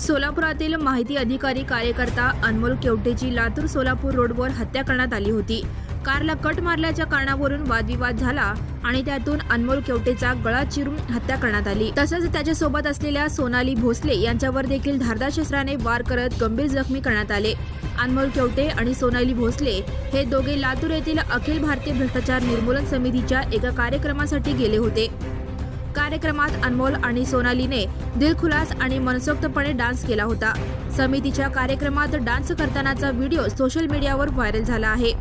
सोलापुरातील माहिती अधिकारी कार्यकर्ता अनमोल केवटेची लातूर सोलापूर रोडवर हत्या करण्यात आली होती। कारला कट मारल्याच्या कारणावरून वादविवाद झाला आणि त्यातून अनमोल केवटेचा गळा चिरून हत्या करण्यात आली। तसंच त्याच्यासोबत असलेल्या सोनाली भोसले यांच्यावर देखील धारदार शस्त्राने वार करत गंभीर जखमी करण्यात आले। अनमोल केवटे आणि सोनाली भोसले हे दोघे लातूर येथील अखिल भारतीय भ्रष्टाचार निर्मूलन समितीच्या एका कार्यक्रमासाठी गेले होते। कार्यक्रमात अनमोल आणि सोनालीने दिलखुलास आणि मनसोक्तपणे डान्स केला होता। समितीच्या कार्यक्रमात डान्स करतानाचा व्हिडिओ सोशल मीडियावर व्हायरल झाला आहे।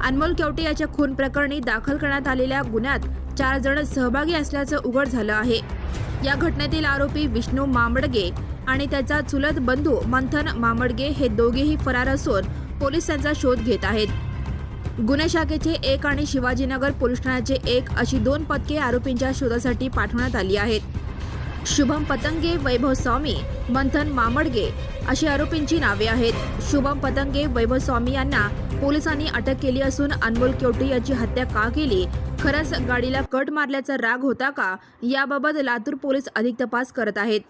अनमोल केवटे याच्या खून प्रकरणी दाखल करण्यात आलेल्या गुन्ह्यात 4 जण सहभागी असल्याचं उघड झालं आहे। या घटनेतील आरोपी विष्णू मामडगे आणि त्याचा चुलत बंधू मंथन मामडगे हे दोघेही फरार असून पोलीस त्यांचा शोध घेत आहेत। गुन्हे शाखेचे 1 आणि शिवाजीनगर पोलीस ठाण्याचे 1 अशी 2 पथके आरोपींच्या शोधासाठी पाठवण्यात आली आहेत। शुभम पतंगे, वैभव स्वामी, मंथन मामडगे अशी आरोपींची नावे आहेत। शुभम पतंगे, वैभव स्वामी यांना पोलिसांनी अटक केली असून अनमोल केवटे याची हत्या का केली, खरंच गाडीला कट मारल्याचा राग होता का, याबाबत लातूर पोलीस अधिक तपास करत आहेत।